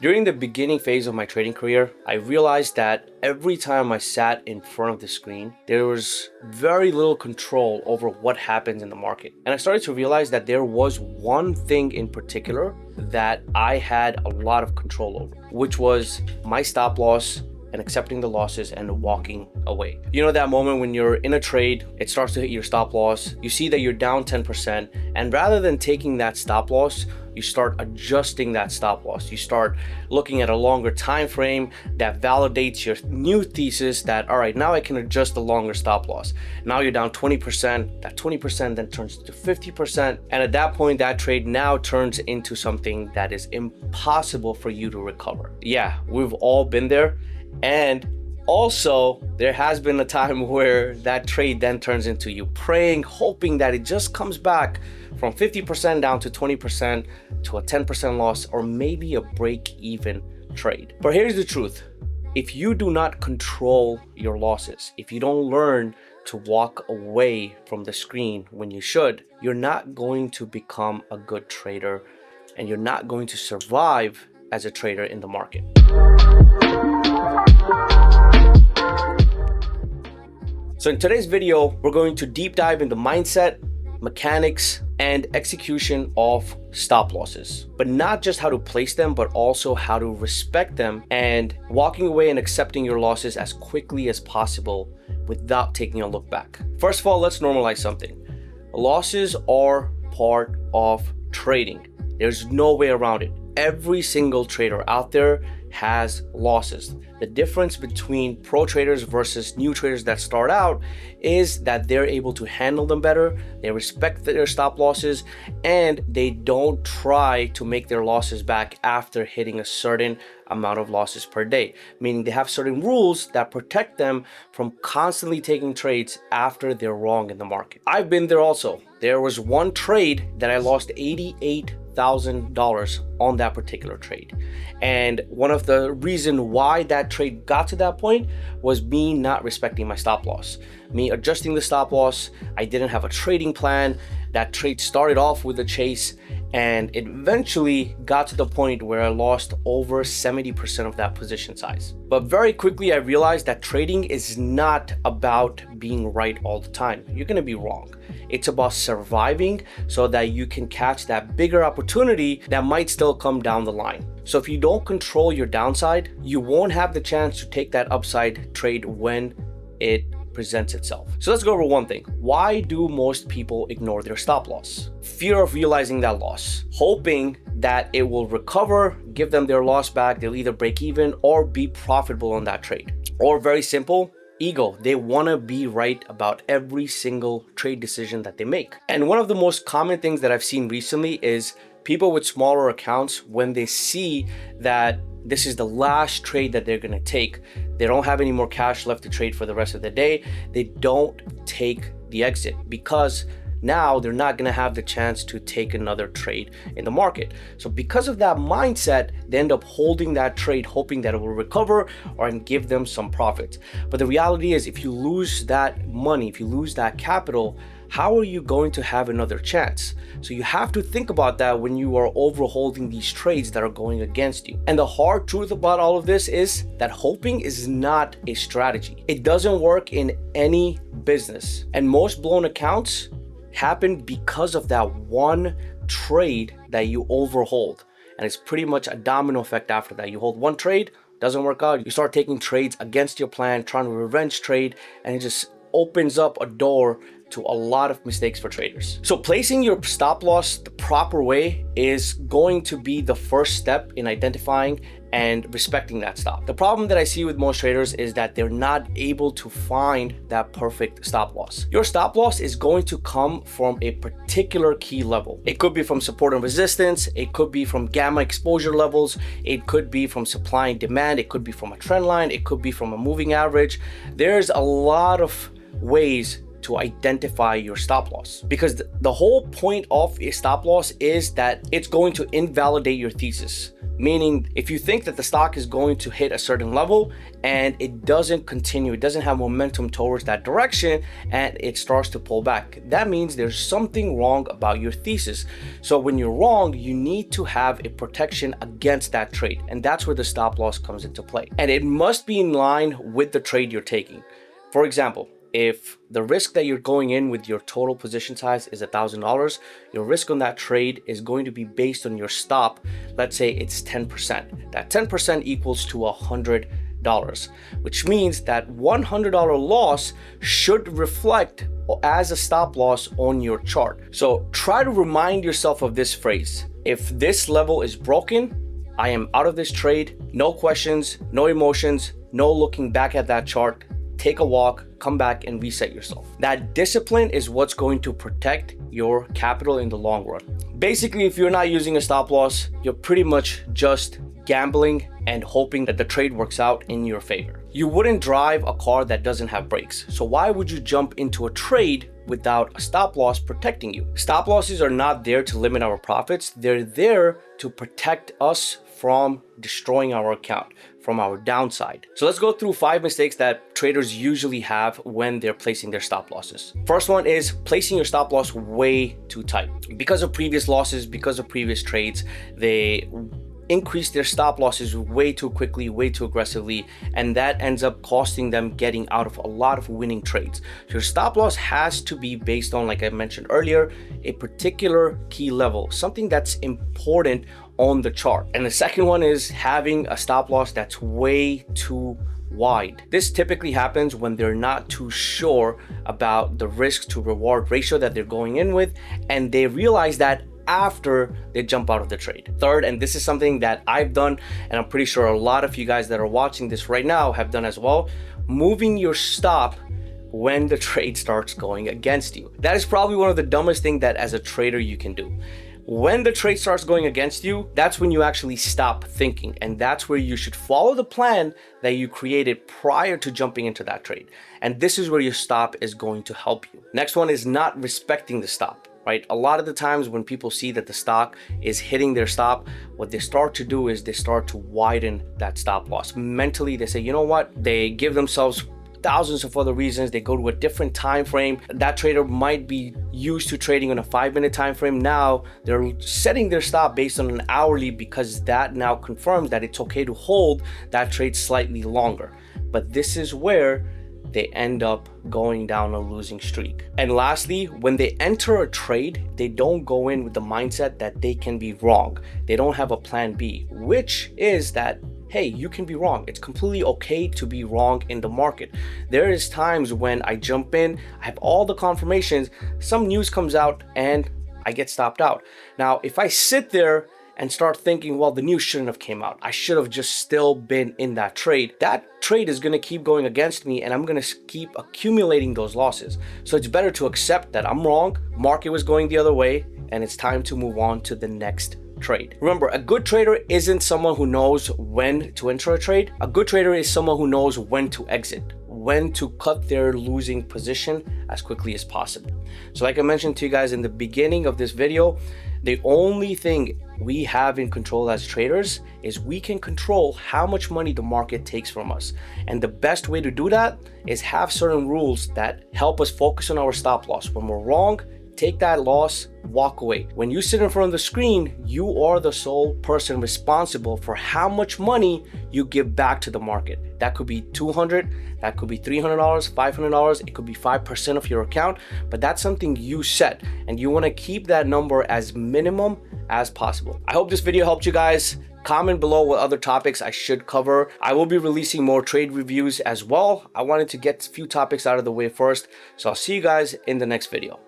During the beginning phase of my trading career, I realized that every time I sat in front of the screen, there was very little control over what happens in the market. And I started to realize that there was one thing in particular that I had a lot of control over, which was my stop loss and accepting the losses and walking away. You know that moment when you're in a trade, it starts to hit your stop loss, you see that you're down 10%, and rather than taking that stop loss, you start adjusting that stop loss. You start looking at a longer time frame that validates your new thesis that, all right, now I can adjust the longer stop loss. Now you're down 20%, that 20% then turns to 50, and at that point, that trade now turns into something that is impossible for you to recover. Yeah, we've all been there. And also, there has been a time where that trade then turns into you praying, hoping that it just comes back from 50% down to 20% to a 10% loss, or maybe a break-even trade. But here's the truth. If you do not control your losses, if you don't learn to walk away from the screen when you should, you're not going to become a good trader, and you're not going to survive as a trader in the market. So in today's video, we're going to deep dive into mindset, mechanics, and execution of stop losses, but not just how to place them, but also how to respect them and walking away and accepting your losses as quickly as possible without taking a look back. First of all, let's normalize something. Losses are part of trading. There's no way around it. Every single trader out there has losses. The difference between pro traders versus new traders that start out is that they're able to handle them better, they respect their stop losses, and they don't try to make their losses back after hitting a certain amount of losses per day, meaning they have certain rules that protect them from constantly taking trades after they're wrong in the market. I've been there also. There was one trade that I lost $88,000 on that particular trade. And one of the reasons why that trade got to that point was me not respecting my stop loss. Me adjusting the stop loss. I didn't have a trading plan. That trade started off with a chase, and it eventually got to the point where I lost over 70% of that position size. But very quickly, I realized that trading is not about being right all the time. You're gonna be wrong. It's about surviving so that you can catch that bigger opportunity that might still come down the line. So if you don't control your downside, you won't have the chance to take that upside trade when it presents itself. So let's go over one thing. Why do most people ignore their stop loss? Fear of realizing that loss, hoping that it will recover, give them their loss back, they'll either break even or be profitable on that trade. Or very simple, ego. They want to be right about every single trade decision that they make. And one of the most common things that I've seen recently is people with smaller accounts, when they see that this is the last trade that they're going to take, they don't have any more cash left to trade for the rest of the day, they don't take the exit because now they're not going to have the chance to take another trade in the market. So because of that mindset, they end up holding that trade, hoping that it will recover or give them some profits. But the reality is, if you lose that money, if you lose that capital, how are you going to have another chance? So you have to think about that when you are overholding these trades that are going against you. And the hard truth about all of this is that hoping is not a strategy. It doesn't work in any business. And most blown accounts happen because of that one trade that you overhold. And it's pretty much a domino effect after that. You hold one trade, doesn't work out, you start taking trades against your plan, trying to revenge trade, and it just opens up a door to a lot of mistakes for traders. So placing your stop loss the proper way is going to be the first step in identifying and respecting that stop. The problem that I see with most traders is that they're not able to find that perfect stop loss. Your stop loss is going to come from a particular key level. It could be from support and resistance, it could be from gamma exposure levels, it could be from supply and demand, it could be from a trend line, it could be from a moving average. There's a lot of ways to identify your stop loss, because the whole point of a stop loss is that it's going to invalidate your thesis. Meaning, if you think that the stock is going to hit a certain level and it doesn't continue, it doesn't have momentum towards that direction, and it starts to pull back, that means there's something wrong about your thesis. So when you're wrong, you need to have a protection against that trade, and that's where the stop loss comes into play. And it must be in line with the trade you're taking. For example, if the risk that you're going in with your total position size is $1,000, your risk on that trade is going to be based on your stop. Let's say it's 10%. That 10% equals to $100, which means that $100 loss should reflect as a stop loss on your chart. So try to remind yourself of this phrase. If this level is broken, I am out of this trade. No questions, no emotions, no looking back at that chart. Take a walk, come back and reset yourself. That discipline is what's going to protect your capital in the long run. Basically, if you're not using a stop loss, you're pretty much just gambling and hoping that the trade works out in your favor. You wouldn't drive a car that doesn't have brakes. So why would you jump into a trade without a stop loss protecting you? Stop losses are not there to limit our profits. They're there to protect us from destroying our account, from our downside. So let's go through 5 mistakes that traders usually have when they're placing their stop losses. First one is placing your stop loss way too tight. Because of previous losses, because of previous trades, they increase their stop losses way too quickly, way too aggressively, and that ends up costing them getting out of a lot of winning trades. So your stop loss has to be based on, like I mentioned earlier, a particular key level, something that's important on the chart. And the second one is having a stop loss that's way too wide. This typically happens when they're not too sure about the risk to reward ratio that they're going in with, and they realize that after they jump out of the trade. Third, and this is something that I've done, and I'm pretty sure a lot of you guys that are watching this right now have done as well, moving your stop when the trade starts going against you. That is probably one of the dumbest things that as a trader you can do. When the trade starts going against you, that's when you actually stop thinking, and that's where you should follow the plan that you created prior to jumping into that trade. And this is where your stop is going to help you. Next one is not respecting the stop. Right? A lot of the times when people see that the stock is hitting their stop, what they start to do is they start to widen that stop loss. Mentally, they say, you know what? They give themselves thousands of other reasons. They go to a different time frame. That trader might be used to trading on a 5-minute time frame. Now they're setting their stop based on an hourly, because that now confirms that it's okay to hold that trade slightly longer. But this is where they end up going down a losing streak. And lastly, when they enter a trade, they don't go in with the mindset that they can be wrong. They don't have a plan B, which is that, hey, you can be wrong. It's completely okay to be wrong in the market. There is times when I jump in, I have all the confirmations, some news comes out and I get stopped out. Now, if I sit there and start thinking, well, the news shouldn't have came out, I should have just still been in that trade, that trade is going to keep going against me, and I'm going to keep accumulating those losses. So it's better to accept that I'm wrong, market was going the other way, and it's time to move on to the next trade. Remember, a good trader isn't someone who knows when to enter a trade. A good trader is someone who knows when to exit, when to cut their losing position as quickly as possible. So like I mentioned to you guys in the beginning of this video, the only thing we have in control as traders is we can control how much money the market takes from us. And the best way to do that is have certain rules that help us focus on our stop loss. When we're wrong, take that loss, walk away. When you sit in front of the screen, you are the sole person responsible for how much money you give back to the market. That could be $200, that could be $300, $500, it could be 5% of your account, but that's something you set, and you want to keep that number as minimum as possible. I hope this video helped you guys. Comment below what other topics I should cover. I will be releasing more trade reviews as well. I wanted to get a few topics out of the way first, so I'll see you guys in the next video.